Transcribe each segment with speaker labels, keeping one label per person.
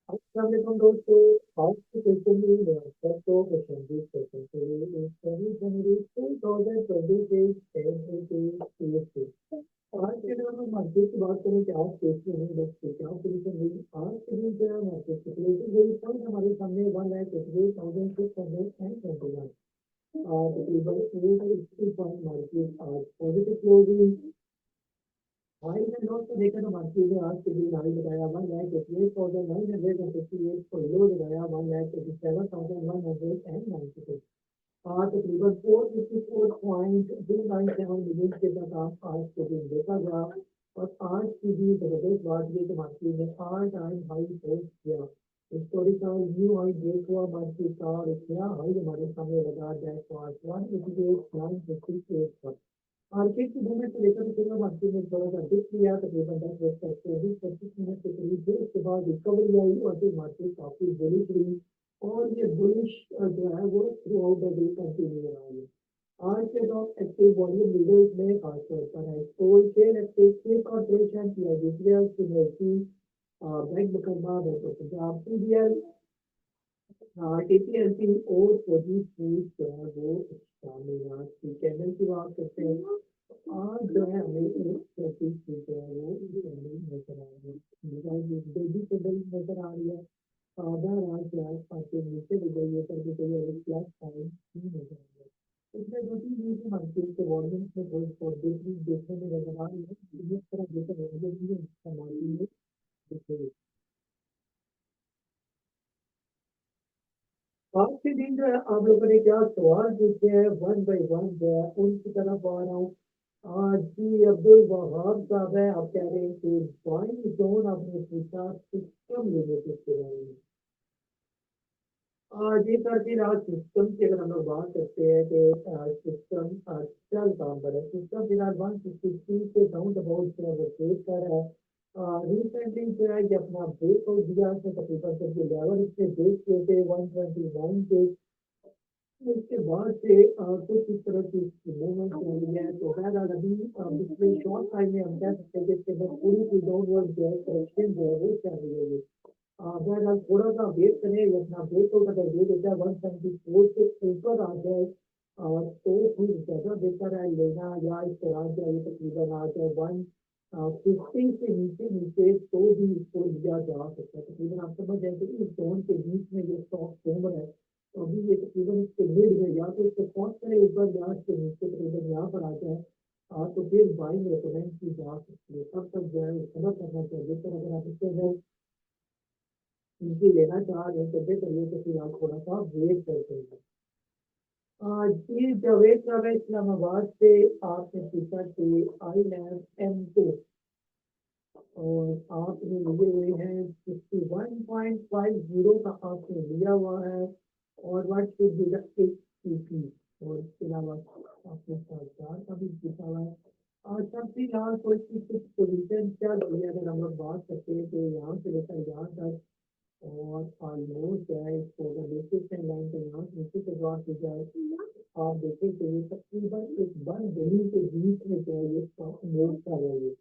Speaker 1: अस्सलामुअलैकुम दोस्तों। आज की क्वेश्चन में तो क्वेश्चन क्वेश्चन जनवरी 2026 आज के दिन हम मार्केट की बात करें कि आज कैसी है बस क्या पोजीशन रही आज के दिन जो है मार्केट की क्लोजिंग हुई पॉइंट हमारे सामने 1,58,621 तकरीबन 8 पॉइंट मार्केट आज पॉजिटिव क्लोज हुई। हाई में लॉस को देखकर तो मार्केट ने आज के दिन हाई लगाया 1,58,958 को लो लगाया 1,57,196 तकरीबन 454.297 मिलियन के साथ आज के दिन देखा गया। और आज की भी जबरदस्त बात ये कि मार्केट ने ऑल टाइम हाई पोस्ट किया। हिस्टोरिकल न्यू हाई ब्रेक हुआ मार्केट का और एक नया हाई हमारे सामने लगा दैट वाज 188,958 पर। मार्केट की मूवमेंट को लेकर तो मार्केट में थोड़ा सा डिप किया तकरीबन 10 बज 24-25 मिनट के करीब फिर उसके बाद रिकवरी आई और फिर मार्केट काफी बुलिश हुई। और ये बुलिश जो है वो through out the day continue रहा है। आज के टॉप एक्टिव वॉल्यूम लीडर्स में खासतौर पर है स्टोल केन एक्टिव स्टील कॉर्पोरेशन पीआईडीसीएल सिमरती बैंक मुकदमा बैंक ऑफ पंजाब पीडीएल टीपीएलसी और फौजी फूड जो है वो शामिल आज की कैंडल की बात करते हैं। आज जो है हमें एक फौजी फूड जो है वो कैंडल नजर आ रही है बेबी कैंडल नजर आ रही है। आधा रात के आसपास के नीचे भी गई है करके कोई एक प्लस साइन नहीं नजर आ रहा है। इसमें दो तीन न्यूज मार्केट के वॉल्यूम्स में थोड़ी पॉजिटिव देखने में नजर आ रही है जिस तरह देखा वॉल्यूम भी इसका मार्केट में दिख रही है। आज के दिन जो है आप लोगों ने क्या सवाल पूछे हैं वन बाई वन जो है उनकी तरफ आ रहा हूँ। आज जी अब्दुल वहाब साहब है आप कह रहे हैं कि बाइंग जोन आपने पूछा सिस्टम लिमिटेड के बारे में। जी सर फिर आज सिस्टम की अगर हम लोग बात करते हैं कि सिस्टम चल काम पर है सिस्टम फिलहाल 163 से डाउन अबाउट जो है वो ट्रेड कर रहा है। रिसेंटली जो है ये अपना ब्रेकआउट दिया है तकरीबन जब ये लेवल इससे ब्रेक किए थे 129 के। उसके बाद से कुछ इस तरह की मूवमेंट हो रही है तो बहरहाल अभी पिछले शॉर्ट टाइम में हम कह सकते हैं कि इसके अंदर पूरी की डाउनवर्ड जो है करेक्शन जो है वो चल रही है। बहरहाल थोड़ा सा वेट करें ये अपना ब्रेकआउट अगर दे देता है 174 से ऊपर आ जाए तो फिर ज़्यादा बेहतर है लेना या इस तरह से ये तकरीबन आ जाए 150 से नीचे नीचे तो भी इसको लिया जा सकता है तकरीबन आप समझ जाए कि इस जोन के बीच में जो स्टॉक घूम रहा है तो अभी ये तकरीबन इसके मिड में या तो इसको पहुंच करे ऊपर या इसके नीचे तकरीबन यहाँ पर आ जाए तो फिर बाइंग रिकमेंड की जा सकती है तब तक जो है समझ करना चाहिए सर अगर आप इसके अंदर इनकी लेना चाह रहे हैं तो बेहतर ये तो फिर आप थोड़ा सा वेट करते हैं। जी जावेद साहब है इस्लामाबाद से आपने पूछा कि आई लैब M2 और आपने लिए हुए हैं 61.50 का आपने लिया हुआ है और what should be the P और इसके अलावा आपने सरकार का भी पूछा हुआ है। सब फिलहाल कोई कुछ पोजीशन चल रही है अगर हम लोग बात करते हैं तो यहाँ से लेकर यहाँ तक और ऑलमोस्ट जो है इसको अगर बेसिक लाइन के यहाँ नीचे से ड्रॉ की जाए आप देखें कि ये तकरीबन एक बंद जमीन के बीच में जो है ये स्टॉक मूव कर रही है।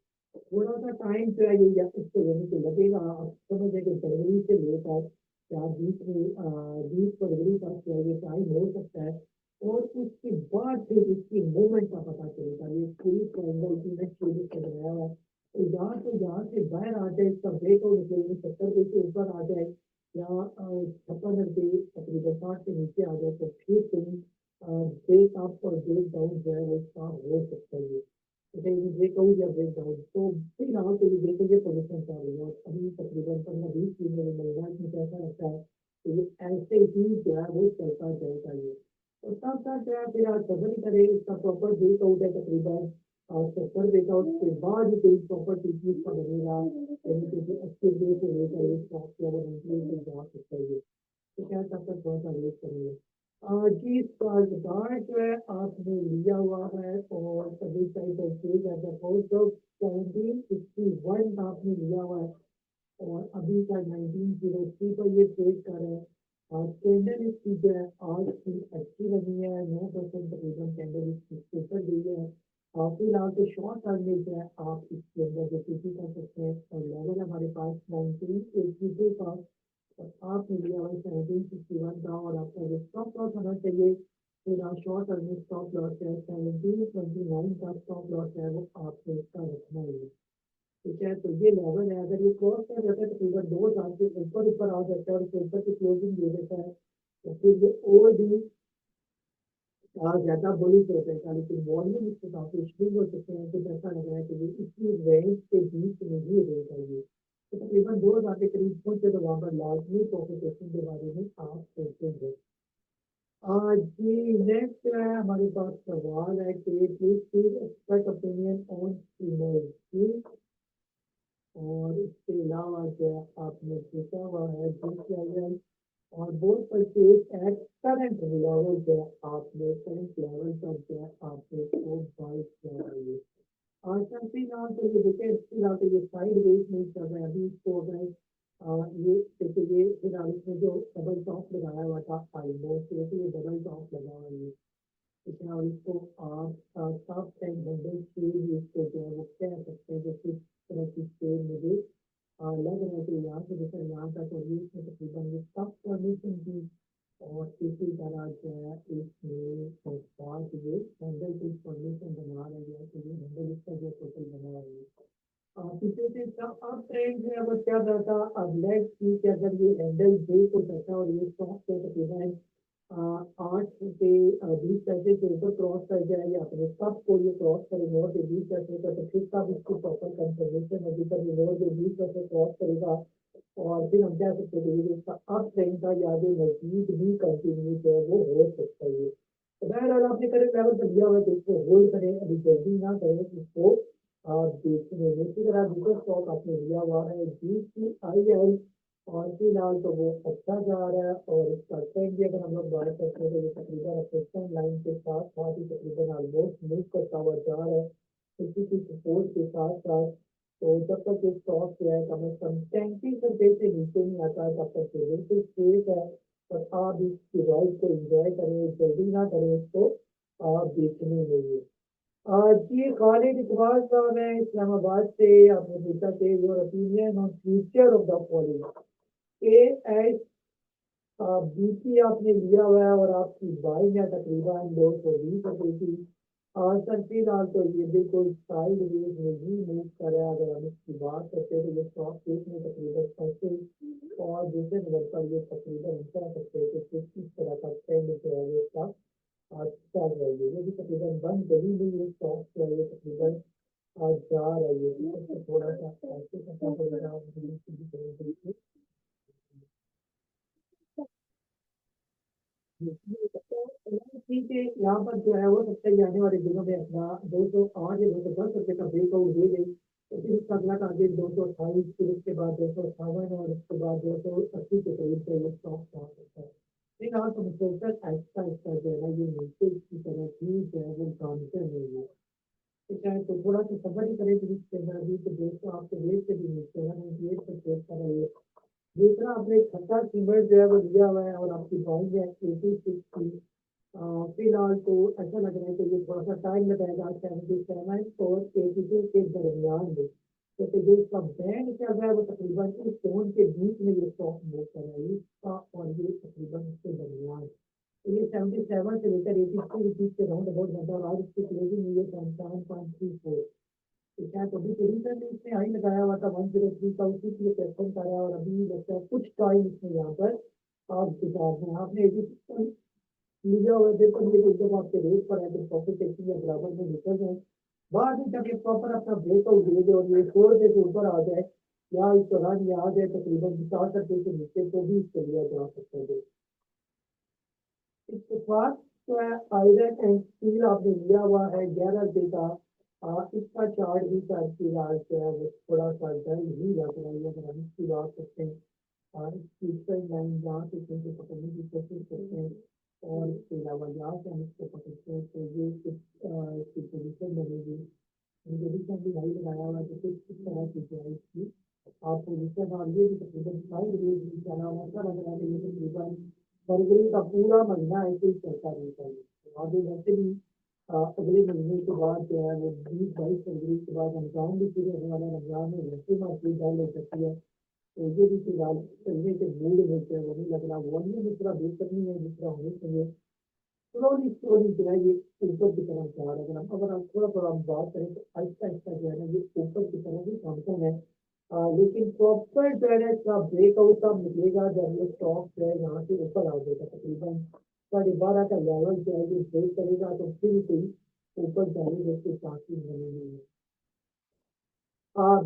Speaker 1: थोड़ा सा टाइम जो है ये या इसको लेने को लगेगा आप समझ कि फरवरी से लेकर या 20 फरवरी तक जो है ये टाइम हो सकता है। और उसके बाद फिर इसकी मूवमेंट का पता चलेगा ये पूरी ट्रायंगल की नेक्स्ट सीरीज का बनाया हुआ है तो यहाँ से बाहर आ जाए इसका ब्रेकआउट निकले 70 के ऊपर आ जाए या 56 तकरीबन 60 के नीचे आ जाए तो फिर कहीं ब्रेक अप और ब्रेक डाउन जो है वो इसका हो सकता है। कहीं ब्रेकआउट या ब्रेक डाउन तो फिलहाल तो ये देखो ये पोजिशन चल रही है और अभी तकरीबन 15-20 दिन में महीना इसमें कैसा लगता है तो ये ऐसे ही जो है वो चलता जाएगा ये और साथ साथ जो है फिर आज सफर ही करे इसका प्रॉपर ब्रेकआउट है तकरीबन 70 ब्रेकआउट के बाद ही कोई प्रॉपर टीचर का बनेगा यानी कि अच्छे वे से लेकर एक स्टॉक के अगर इंक्रीज जा सकता है तो क्या तब तक थोड़ा सा वेट करेंगे। जी कर्जदार जो है आपने लिया हुआ है और सभी टाइप ऑफ चीज है सपोज तो 1761 का आपने लिया हुआ है और अभी का 1903 पर ये ट्रेड कर रहे हैं। कैंडल इसकी जो है आज की अच्छी बनी है 9% तकरीबन कैंडल इसकी ऊपर गई है। फिलहाल तो शॉर्ट टर्म में जो है आप इसके अंदर जो किसी कर सकते हैं और लेवल हमारे पास 1982 का और आपने लिया हुआ 1761 का, और आपका जो स्टॉप लॉस होना चाहिए, फिर आप शॉर्ट टर्म में स्टॉप लॉस है 1729 का स्टॉप लॉस है, वो आपको इसका रखना ही है। ठीक है, तो ये लेवल है, अगर ये क्रॉस कर जाता है तकरीबन 2,000 के ऊपर ऊपर आ जाता है और उसके ऊपर की क्लोजिंग दे देता है, तो फिर ये और भी ज्यादा बुलिश होता है। लेकिन वॉल्यूम इसके काफी स्ट्रिंग हो चुके हैं, कुछ ऐसा लग रहा है कि ये इसी रेंज के बीच में ही रेट है ये, तो तकरीबन 2,000 के करीब पहुंचे, तो वहां पर लाजमी प्रॉफिटेशन के बारे में आप सोचेंगे। जी नेक्स्ट जो है हमारे पास सवाल है कि please please expect opinion on female, और इसके अलावा जो है आपने पूछा हुआ है DCIL और board purchase at current level जो है आपने करंट लेवल पर जो है आपने को बाई किया है ये। और चलती ना तो ये देखिए फिलहाल तो ये साइड वेज नहीं चल रहा है अभी इसको अगर ये देखिए ये फिलहाल इसमें जो डबल टॉप लगाया हुआ था ऑलमोस्ट, तो ये डबल टॉप लगा हुआ है ये। इसमें और इसको आप टॉप 10 100 के इसको जो है वो कह सकते हैं, जो किस तरह की स्केल मुझे लग रहा है कि यहाँ से लेकर यहाँ तक, और ये इसमें तकरीबन ये टफ फॉर्मेशन की, और इसी तरह जो है इसमें पाँच ये हैंडल की फॉर्मेशन बना रही है, तो ये हैंडल इसका जो टोटल बना रही है। पीछे से इसका अप ट्रेंड जो है वो चल रहा था, अब लेट्स सी कि अगर ये हैंडल ब्रेक हो जाता है और ये स्टॉक से तकरीबन 8 से 20 पैसे के ऊपर क्रॉस कर जाए, या अपने कब को ये क्रॉस करे 9 से 20 पैसे का, तो फिर तब इसकी प्रॉपर कंफर्मेशन होगी, तब ये 9 से 20 पैसे क्रॉस करेगा, और फिर हम कह सकते हैं कि इसका अप ट्रेंड का या जो मजीद भी कंटिन्यू है वो हो सकता है। तो बहरहाल आपने करंट लेवल पर दिया हुआ है, तो इसको होल्ड करें, अभी जल्दी ना करें इसको, देखने में इसी तरह दूसरा स्टॉक आपने लिया हुआ है DCIL, और फिलहाल तो वो अच्छा जा रहा है, और इसका ट्रेंड भी अगर हम लोग बात करते हैं तो ये तकरीबन अपने लाइन के साथ साथ ही तकरीबन ऑलमोस्ट मूव करता हुआ जा रहा है इसी की सपोर्ट के साथ साथ। तो जब तक ये स्टॉक जो है कम से कम 33 रुपये से नीचे नहीं आता है तब तक ये बिल्कुल सेफ है, और आप इसकी राइड को एंजॉय करें, जल्दी ना करें इसको आप बेचने में ये। जी खालिद इकबाल साहब हैं इस्लामाबाद से, आपने पूछा कि your opinion on future of the following. S BP आपने लिया हुआ है और आपकी बाइंग है तकरीबन 220 रुपये की। सर फिलहाल तो ये बिल्कुल साइड वेज में ही मूव कर रहा है, अगर हम इसकी बात करते हैं तो ये स्टॉक एक में तकरीबन 35 और दूसरे नंबर पर ये तकरीबन हम कह सकते हैं कि किस तरह का ट्रेंड जो है वो इसका चल रही है, ये भी तकरीबन बंद गली में ये स्टॉक जो है ये तकरीबन जा रही है, तो थोड़ा सा ऐसे करना पड़ेगा ठीक है। यहाँ पर जो है वो सकता है आने वाले दिनों में अपना 208 या 210 रुपये का ब्रेकआउट दे गई, तो फिर उसका अगला टारगेट 228, फिर उसके बाद 258, और उसके बाद 280 के करीब से ये स्टॉक पहुंच सकता है। फिलहाल तो मुसलसल आहिस्ता आहिस्ता जो है ना ये नीचे की तरह ही जो है वो गांठते रहेंगे। ठीक है, तो थोड़ा सा सब्र ही करें, फिर इसके अंदर अभी तो दोस्तों आपके रेट से भी नीचे है 98 पर ट्रेड कर रही है। दूसरा आपने खट्टा सीमेंट जो है वो लिया हुआ है, और आपकी बाइंग है 86 की। फिलहाल तो ऐसा लग रहा है कि ये थोड़ा सा टाइम लगाएगा 77 और 82 के दरमियान में, क्योंकि जो इसका बैंड चल रहा है वो तकरीबन इस जोन के बीच में ये स्टॉक मूव कर रहा है इसका, और ये तकरीबन इसके दरमियान, तो ये 77 से लेकर 83 रुपीज के राउंड अबाउट बनता है, और आज इसकी क्लोजिंग हुई है 57.34। ठीक है, तो अभी रिसेंटली इसने हाई लगाया हुआ था 103 का, उसी के लिए प्रेफर कर रहा है, और अभी लगता है कुछ टाइम इसमें यहाँ पर आप गुजार हैं, आपने 86 लिया हुआ है, देखो ये एकदम आपके रेट पर है, तो प्रॉफिट टेकिंग या बराबर में निकल जाए, बाद में जब ये प्रॉपर अपना ब्रेकआउट दे दे और ये 100 रुपये से ऊपर आ जाए, या इस दौरान ये आ जाए तकरीबन 50 रुपये से नीचे, तो भी इसको लिया जा सकता है। इसके बाद जो है आयरन एंड स्टील आपने लिया हुआ है 11 रुपये का, इसका चार्ट भी सर फिलहाल जो है वो थोड़ा सा डल ही लग रहा है, अगर हम इसकी बात करते हैं, और इसकी ट्रेंड लाइन यहाँ से कहीं से पकड़ने की कोशिश करते हैं, और इसके अलावा यहाँ से हम इसको पकड़ते हैं तो ये कुछ इसकी पोजिशन बनेगी, मुझे रिसेंटली भाई बनाया हुआ है, तो कुछ इस तरह की जो है इसकी आप पोजिशन, और ये भी तकरीबन साइड वेज भी चला हुआ था, लग रहा है कि ये तकरीबन फरवरी का पूरा महीना ऐसे ही चलता रहता है, तो आगे वैसे भी अगले महीने के बाद जो है वो 20-22 फरवरी के बाद रमजान भी शुरू होने वाला है, रमजान में वैसे मार्केट डाउन हो सकती है, तो ये भी फिलहाल चलने के मूड में जो है वो नहीं लग रहा, वॉल्यूम इतना बेहतर नहीं है जितना होनी चाहिए। स्लोली स्लोली जो है ये ऊपर की तरफ जा रहा है। अगर हम थोड़ा थोड़ा हम बात करें तो आहिस्ता आहिस्ता जो है ना ये ऊपर की तरफ ही कमतम है। लेकिन प्रॉपर जो है ना इसका ब्रेकआउट कब निकलेगा, जब ये स्टॉक जो है यहाँ से ऊपर आ जाएगा, तकरीबन 12.5 का लेवल जो है ये ब्रेक करेगा तो फिर से ऊपर जाने जैसे चांसेस बने हुए हैं।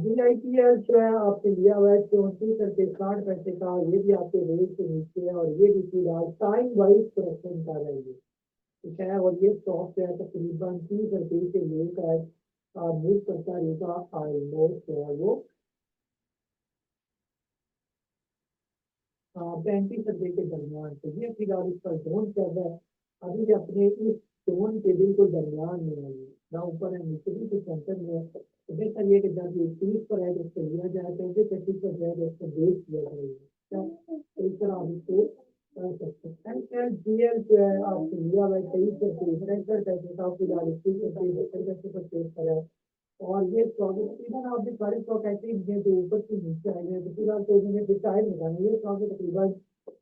Speaker 1: BIPL जो है आपने लिया हुआ है 34 रुपये 60 पैसे का, ये भी आपके रेट से नीचे है और ये भी फिलहाल टाइम वाइज करेक्शन कर रही है। ठीक है, और ये स्टॉक जो है तकरीबन 30 रुपये से लेकर मूव करता रहेगा ऑलमोस्ट जो है वो 35 रुपये के दरमियान। तो ये फिलहाल इसका जोन चल रहा है, अभी भी अपने इस जोन के बिल्कुल दरमियान में है, ना ऊपर है नीचे भी कुछ सेंटर में है। तो बेहतर ये कि जब ये 30 पर है तो इसको लिया जाए, 35 पर जो है तो इसको बेच दिया जाएगा। तो इस तरह आप इसको कर सकते हैं। GL जो है आपको लिया हुआ है 23 रुपये 65 पैसे का, फिलहाल 31 रुपये 70 पैसे पर पेश करा है। और ये स्टॉक तकरीबन आपने सारे स्टॉक ऐसे ही हैं जो ऊपर से नीचे आए हैं, तो फिलहाल तो उन्होंने फिर टाइम लगाना, ये स्टॉक तकरीबन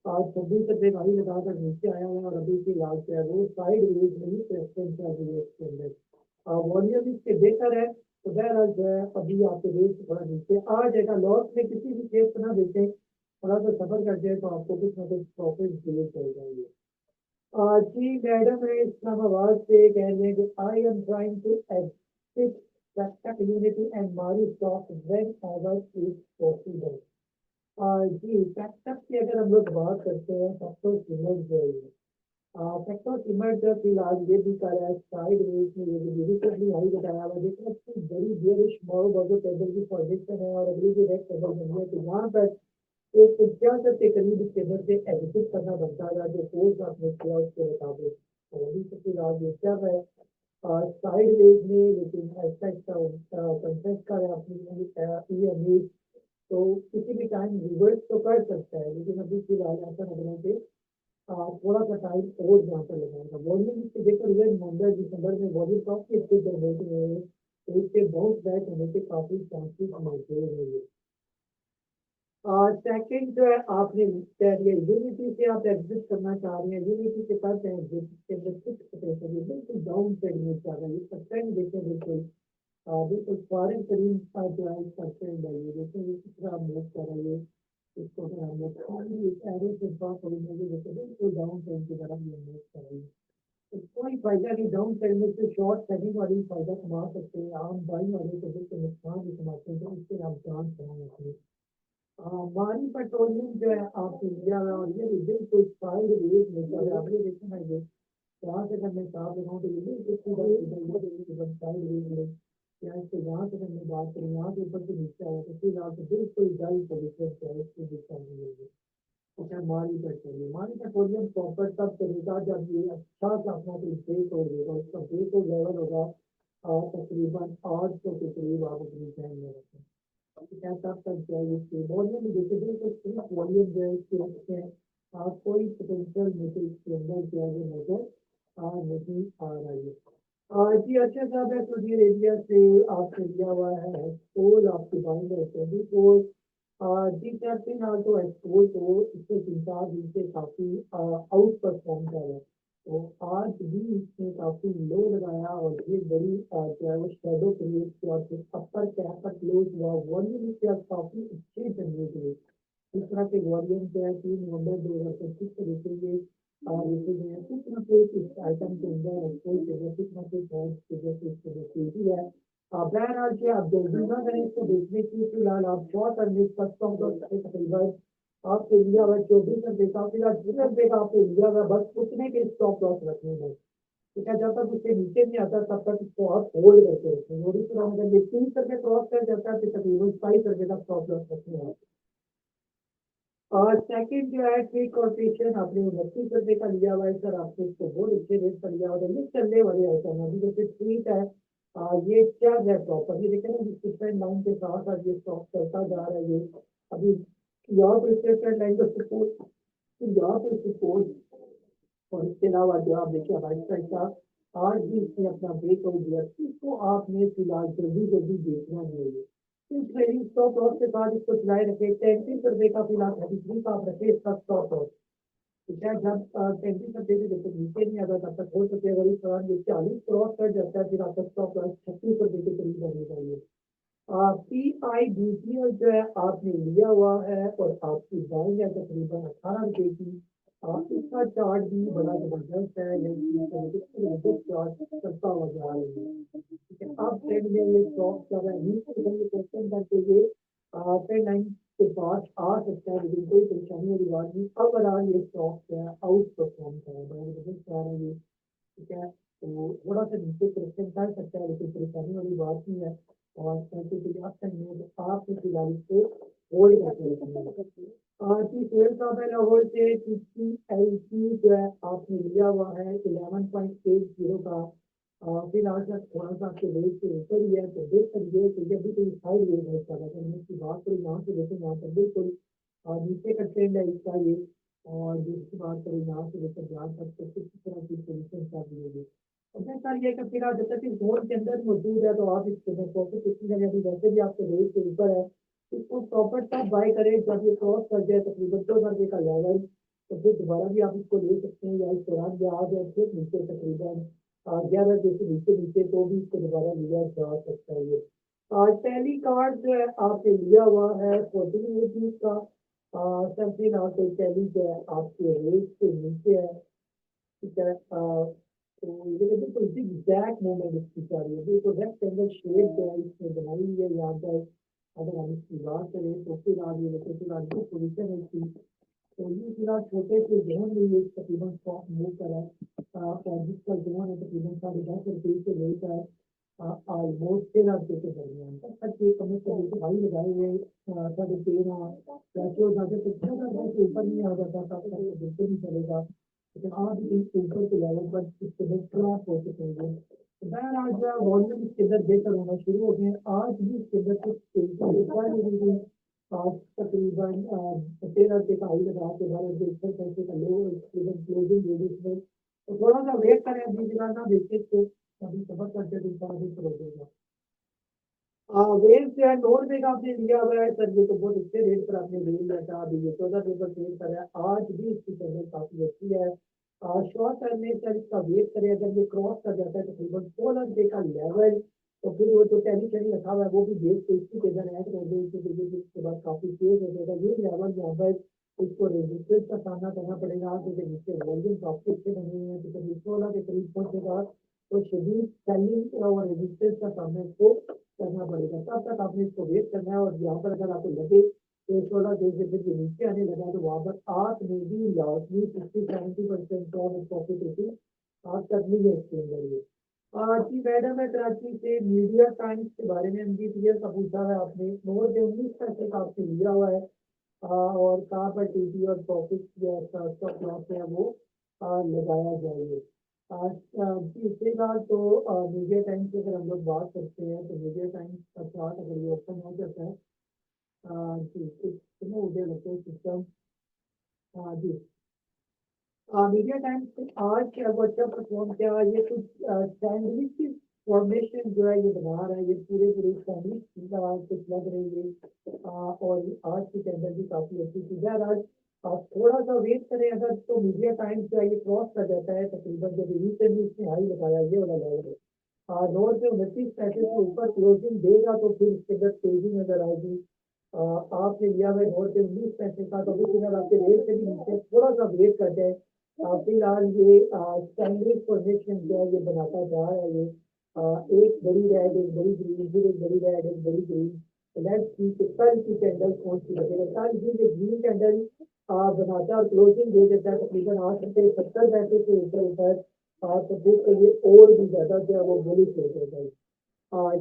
Speaker 1: आज 26 रुपये का ही लगाकर नीचे आया हुआ है और अभी फिलहाल जो है वो साइड वेज में ही प्रेफरेंस चल रही है इसके अंदर। वॉल्यूम इसके बेहतर है, तो बहरहाल जो है अभी आपके रेट थोड़ा नीचे आ जाएगा। लॉस में किसी भी केस ना देते, थोड़ा सा सफर कर जाए तो आपको कुछ ना कुछ प्रॉफिट जरूर चल जाएंगे। जी मैडम है इस्लामाबाद से कह रहे हैं कि I am trying to exit Respect unity and Mari stop whenever is possible। G factor की अगर हम लोग बात करते हैं फैक्टर सिमर जो है फैक्टर सिमर जो फिलहाल ये भी कर रहा है साइड वेज में, ये भी रिसेंटली हाई बताया हुआ, लेकिन अच्छी बड़ी बेरिश मॉल बजो टेबल की प्रोजेक्शन है और अगली भी रेड टेबल बनी है, तो यहाँ पर एक इतिहास के करीब इस टेबल से एग्जिट करना बनता है जो कोर्स आपने किया उसके मुताबिक। तो अभी तो फिलहाल ये चल रहा है साइड वेज में, लेकिन ऐसा इसका कंटेंट का है अपनी ये तो किसी भी टाइम रिवर्स तो कर सकता है, लेकिन अभी फिलहाल ऐसा लग रहा है कि थोड़ा सा टाइम और यहाँ पर लगाएगा। वॉल्यूम इसके देखकर हुए नवंबर दिसंबर में वॉल्यूम काफी अच्छे जनरेट हुए हैं, तो इसके बहुत बैक होने के काफी चांसेस मौजूद है। सेकंड जो है आपने कह दिया यूनिटी से आप एग्जिट करना चाह रहे हैं, यूनिटी के पास एग्जिट के अंदर कुछ पोटेंशियल है, बिल्कुल डाउन साइड में जा रहा है, ये परसेंट देखें बिल्कुल बिल्कुल फॉरेन करीब का जो है परसेंट है, ये देखें ये किस तरह मूव कर रही है। इसको अगर हम लोग खाली एक एरो से बात करेंगे जैसे बिल्कुल डाउन साइड की तरफ ये मूव कर रही है, तो कोई फायदा नहीं, डाउन साइड में से शॉर्ट सेलिंग वाली फायदा कमा सकते हैं, आम बाइंग वाले तो बिल्कुल नुकसान भी कमाते हैं, तो इससे आप जान बनाए। हमारी पेट्रोलियम जो है आप इंडिया में और ये बिल्कुल साइड वेज में चल रहा है, आपने देखा है ये यहाँ से अगर मैं हिसाब लगाऊँ तो ये बिल्कुल सीधा साइड वेज में, यहाँ से यहाँ से अगर मैं बात करूँ यहाँ से ऊपर से नीचे आया तो फिर यहाँ से बिल्कुल डल पोजिशन जो है इसकी दिशा में होगी। अच्छा हमारी पेट्रोलियम प्रॉपर तब चलेगा जब ये अच्छा सा अपना कोई ब्रेक हो देगा, उसका ब्रेक हो लेवल होगा तकरीबन 800 के करीब आप अपनी टाइम में रखें। कैसा तक जाए इसके वॉल्यूम भी जैसे बिल्कुल सिर्फ वॉल्यूम जो है इसके उसमें कोई पोटेंशियल मुझे इसके अंदर जो है वो नजर नहीं आ रही है। जी अच्छा साहब है सऊदी अरेबिया से आपने लिया हुआ है एक्सपोल आपकी बाइंग है 24। जी सर फिलहाल तो एक्सपोल तो इससे 3 4 दिन से काफ़ी आउट परफॉर्म कर रहा है, तो आज भी इसने काफ़ी लो लगाया और ये बड़ी जो है वो शेडो क्रिएट किया और फिर अपर कैप पर क्लोज हुआ, वॉल्यूम इसके आज काफ़ी अच्छे जनरेट हुए। इस तरह के वॉल्यूम जो है 3 नवंबर 2025 को देखेंगे जैसे जो है कुछ ना कुछ इस आइटम के अंदर एक्सपोज के अंदर कुछ ना कुछ है इसके जैसे इसके एक्टिविटी है। बहरहाल से आप जल्दी ना करें इसको देखने की, फिलहाल आप शॉर्ट टर्म में कस्टम तकरीबन आपके इंडिया में 24 रुपये का, फिलहाल 10 रुपये का आपके इंडिया में बस उतने के स्टॉप लॉस रखने हैं। ठीक है, जब तक उसके नीचे नहीं आता तब तक इसको आप होल्ड करके रखेंगे, और इस तरह अगर ये 30 रुपये क्रॉस कर जाता है तो तकरीबन 22 रुपये का स्टॉप लॉस रखने हैं। और सेकंड जो है ट्रेड कॉर्पोरेशन आपने 29 रुपये का लिया हुआ है सर, आपने इसको बहुत अच्छे रेट पर लिया हुआ है, ये चलने वाले आइटम अभी जैसे ट्वीट है ये क्या है प्रॉपर, ये देखें ना ट्रेंड लाइन के साथ साथ ये स्टॉक चलता जा रहा है, ये अभी यहाँ पर ट्रेंड लाइन का सपोर्ट, यहाँ पर सपोर्ट, और इसके अलावा जो आप देखिए हमारी साइड आज भी इसने अपना ब्रेक आउट दिया, इसको आपने फिलहाल जल्दी जल्दी देखना है, ये इस ट्रेडिंग स्टॉप लॉस के साथ इसको चलाए रखे। 33 रुपए का फिलहाल 33 का आप रखे इसका स्टॉप लॉस। ठीक है, जब 33 रुपए से जब तक नीचे नहीं आता तब तक हो सकते, अगर इस दौरान ये 40 क्रॉस कर जाता है फिर आपका स्टॉप लॉस 36 रुपए के करीब बनेगा। ये PIBGL जो है आपने लिया हुआ है और आपकी बाइंग है तकरीबन 18 रुपए की। इसका चार्ट भी बड़ा जबरदस्त है, ये चार्ट करता हुआ जा रहा है। ठीक है, अब ट्रेंड में ये स्टॉक कर रहा है, नीचे क्वेश्चन करके ये ट्रेंड लाइन के पास आ सकता है, लेकिन कोई परेशानी वाली बात नहीं। अब अगर ये स्टॉक जो है आउट परफॉर्म कर रहा है, बड़ा जबरदस्त आ रहा है ये। ठीक है, तो थोड़ा सा नीचे करेक्शन कर सकता है, लेकिन परेशानी वाली बात नहीं है। और क्योंकि आप आपने फिलहाल इसको होल्ड करके रखना है। आज की सेल का पहला होल्ड से LC जो है आपने लिया हुआ है 11.80 का। फिलहाल तक थोड़ा सा आपके रेट से ऊपर ही है, तो देख करिए कि जब भी कोई साइड वेज है इसका, अगर मैं इसकी बात करूँ यहाँ से देखें यहाँ पर बिल्कुल नीचे का ट्रेंड है इसका ये। और दूसरी बात करें यहाँ से लेकर यहाँ तक तो किस तरह की पोजिशन आप लेंगे। अब मैं सर ये कि फिलहाल जब तक इस जोन के अंदर मौजूद है तो आप इसके अंदर प्रॉफिट कितनी जगह अभी वैसे भी आपके रेट के ऊपर है, इसको प्रॉफिट तब बाय करें जब ये क्रॉस कर जाए तकरीबन 2,000 का लेवल, तो फिर दोबारा भी आप इसको ले सकते हैं, या इस दौरान या आ जाए फिर नीचे तकरीबन 11 रुपए से नीचे नीचे तो भी इसको दोबारा लिया जा सकता है ये। पहली कार्ड जो है आपने लिया हुआ है 14 रुपीज का। सर फिलहाल तो पहली जो है आपके रेट से नीचे है। ठीक है, तो ये बिल्कुल एग्जैक्ट मूवमेंट इसकी जा रही है, बिल्कुल रेक्टेंगल शेप जो है इसने बनाई हुई है यहाँ पर। अगर हम इसकी बात करें तो फिलहाल ये देखो फिलहाल जो पोजिशन है इसकी, तो ये फिलहाल छोटे से जोन में ये तकरीबन स्टॉक मूव कर रहा है। और जिसका जोन है तकरीबन 10.5 रुपये से लेकर ऑलमोस्ट 13 रुपये के दरमियान तक तक ये कम से कम भाई लगाए हुए 13.5 पैसे हो जाते तो 14 से ऊपर नहीं आ जाता था तब तो बिल्कुल नहीं चलेगा, लेकिन आज इस ऊपर के लेवल पर इसके अंदर क्रॉस हो चुके हैं। बहरहाल जो है वॉल्यूम इसके अंदर बेहतर होना शुरू हो गए, आज भी इसके अंदर कुछ तेजी आज तकरीबन 13 रुपये का हाई लगा के 12 रुपये 61 पैसे का लो तकरीबन क्लोजिंग हुई इसमें। तो थोड़ा सा वेट करें, अभी फिलहाल ना देखे तो अभी सबर करके दूसरा भी हो जाएगा। वेल से 9 रुपये का आपने लिया हुआ है सर, ये तो बहुत अच्छे रेट पर आपने ले लिया था, अभी ये 14 रुपये पर सेल कर रहा है, आज भी इसकी पेमेंट काफी अच्छी है। शॉर्ट टर्म में सर इसका वेट करें, अगर ये क्रॉस कर जाता है तकरीबन 16 रुपये का लेवल, तो फिर वो जो टेलीशन रखा हुआ है वो भी देख के इसकी जगह ऐड कर दे, इसके बाद काफी तेज हो जाएगा ये लेवल यहाँ पर। इसको रेजिस्टेंस का सामना करना पड़ेगा, क्योंकि नीचे वॉल्यूम काफी अच्छे बने हुए हैं, तो जब 16 के करीब पहुंचेगा तो शदीद सेलिंग और रेजिस्टेंस का सामना इसको करना पड़ेगा, तब तक आपने इसको वेट करना है। और यहाँ पर अगर आपको लगे तो 16 देश से फिर नीचे आने लगा तो वहां पर आपने भी लाजमी 60-70% प्रॉफिट होती आप करनी है इसके अंदर ये। जी मैडम है कराची से, मीडिया टाइम्स के बारे में MBPS का पूछा है आपने, 9 रुपये 19 पैसे का आपने लिया हुआ है। और कहाँ पर टीटी और प्रॉफिट या स्टॉप लॉस है वो लगाया जाएगा। जी फिलहाल तो मीडिया टाइम्स की अगर हम लोग बात करते हैं तो मीडिया टाइम्स का चार्ट अगर ये ओपन हो जाता है जी कुछ हो गया लगता है सिस्टम। जी मीडिया टाइम्स को आज के अगर अच्छा परफॉर्म किया, ये कुछ सैंडविच की फॉर्मेशन जो है ये बना रहा है, ये पूरे पूरे सैंडविच की आज कुछ लग रही है। और आज की कैंडल भी काफी अच्छी थी। बहरहाल आप थोड़ा सा वेट करें, अगर तो मीडिया टाइम्स जो है ये क्रॉस कर जाता है तकरीबन, जब रिसेंटली इसने हाई लगाया ये वाला लेवल है 9 से 29 पैसे से ऊपर क्लोजिंग देगा तो फिर इसके अंदर तेजी नजर आएगी। आपने लिया हुआ 9 से 19 पैसे का, तो अभी फिलहाल आपके रेट से भी नीचे थोड़ा सा वेट कर जाए। फिलहाल ये स्टैंडर्ड पोजीशन जो है ये बनाता जा रहा है ये। एक बड़ी रेड एक बड़ी ग्रीन, फिर एक बड़ी रेड एक बड़ी ग्रीन। लेट्स सी कि कल की कैंडल कौन सी लगेगा। कल भी ये ग्रीन कैंडल बनाता है और क्लोजिंग दे देता है तकरीबन 8 से 70 पैसे से ऊपर ऊपर, तो फिर तो ये और भी ज्यादा जो है वो बुलिश हो जाएगा।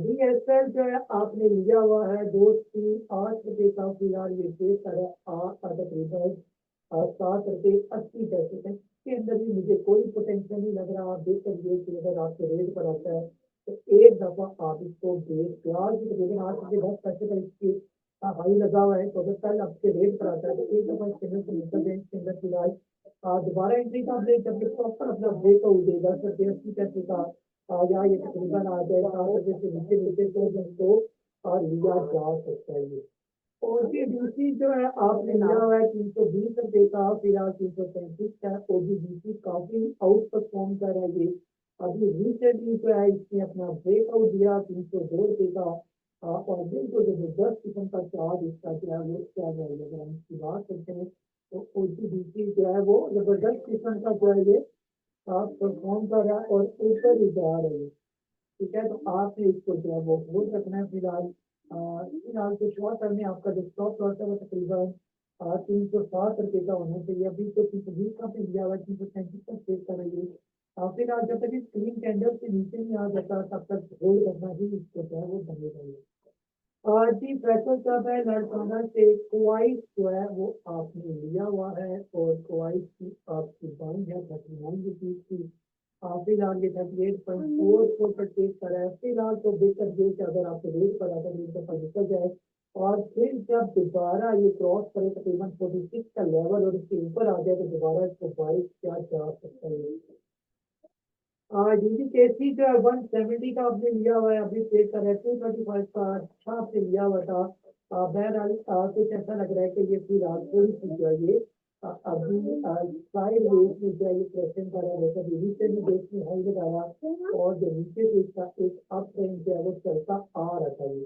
Speaker 1: DSL जो है आपने लिया हुआ है 2 3 8 रुपये का, फिलहाल ये शेयर कर तकरीबन 7 रुपये 80 पैसे तक के अंदर भी मुझे कोई पोटेंशियल नहीं लग रहा। आप देख करिए कि अगर आपके रेट पर आता है तो एक दफा आप इसको देख फिलहाल की तकरीबन 8 रुपये 10 पैसे का इसकी हाई लगा हुआ है, तो अगर कल आपके रेट पर आता है तो एक दफा इसके अंदर निकल जाए, इसके अंदर फिलहाल दोबारा एंट्री का ले जब ये प्रॉपर अपना ब्रेकआउट दे 10 रुपये 80 पैसे का या ये तकरीबन आ जाए 7 रुपये से नीचे नीचे तो हमको लिया जा सकता है ये। ओजीबीसी जो है आपने लिया हुआ है 320 रुपए का, फिलहाल 335 का है। ओजीबीसी काफी आउट परफॉर्म कर रहा है ये। अभी रिसेंटली जो है इसने अपना ब्रेकआउट दिया 302 रुपए का। और बिल्कुल जबरदस्त किस्म का चार्ज इसका जो है वो क्या है, अगर हम इसकी बात करते हैं तो ओजीबीसी जो है वो जबरदस्त किस्म का जो है ये परफॉर्म कर रहा है और ऊपर ही जा रहा है। ठीक है, तो आपने इसको जो है वो होल्ड रखना है फिलहाल। फिलहाल तो शॉर्ट टर्म में आपका जो स्टॉप लॉस है वो तकरीबन 307 रुपए का होना चाहिए। अभी तो 320 का पे लिया हुआ है, 335 का ट्रेड कर रही है। फिलहाल जब तक स्क्रीन कैंडल से नीचे नहीं आ जाता तब तक होल्ड करना ही इसको जो है वो बनेगा ही। जी फैसल साहब है लड़काना से क्वाइस जो है वो आपने लिया हुआ है और क्वाइस की आपकी बाइंग है 39 रुपीज की। फिलहाल ये 38.4 को परचेज करा है। फिलहाल तो बेहतर ये कि अगर आपको रेट पर अगर एक दफा निकल जाए और फिर जब दोबारा ये क्रॉस करे तकरीबन 46 का लेवल और इसके ऊपर आ जाए तो दोबारा इसको बाइक क्या जा सकता है। यूजी केसी जो है 170 का आपने लिया हुआ है, अभी ट्रेड कर रहा है 235 का। अच्छा आपने लिया हुआ था। बहरहाल कुछ ऐसा लग रहा है कि ये फिलहाल थोड़ी सी जो है ये अभी साइड वेज में जो है ये प्रेसिंग कर रहा है। जैसे अभी नीचे भी बेच में हाई लगाया और जो नीचे से इसका एक अप ट्रेंड जो है वो चलता आ रहा था ये।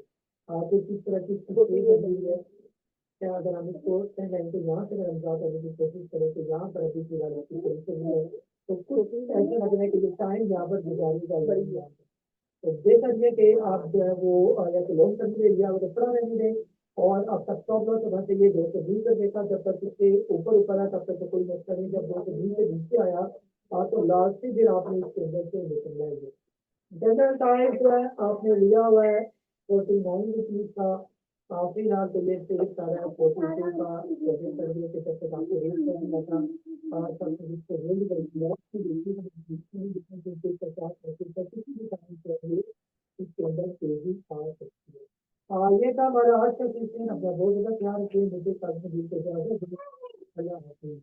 Speaker 1: तो किस तरह की स्थिति बनी है क्या, अगर हम इसको 10 लाइन के यहाँ से अगर हम ड्रा करने की कोशिश करें तो यहाँ पर अभी फिलहाल अच्छी तरीके से है। तो कुछ ऐसा लग रहा है कि ये टाइम यहाँ पर गुजारने का बड़ी है। तो बेहतर ये कि आप जो है वो या तो लॉन्ग टर्म के लिए लिया वो तो पड़ा रहने दें और अब तक स्टॉप लॉस होना चाहिए 220 रुपए का। जब तक इसके ऊपर ऊपर आया तब तक तो कोई मसला नहीं। जब 220 से नीचे आया तो लास्ट से फिर आपने इसके अंदर से निकलना है। जनरल टायर जो है आपने लिया हुआ है 49 रुपीज का। फिलहाल तो ये सेल कर रहा है 42 का। कोशिश कर रही है कि जब तक आपको रेट कर दिया था तब तक इसको होल्ड कर दिया कि देखिए किसी भी टाइम पे ये इसके अंदर तेजी आ सकती है। ये था हमारा आज का सेशन। अपना बहुत ज़्यादा ख्याल रखिए। मुझे कल में मिलते हैं।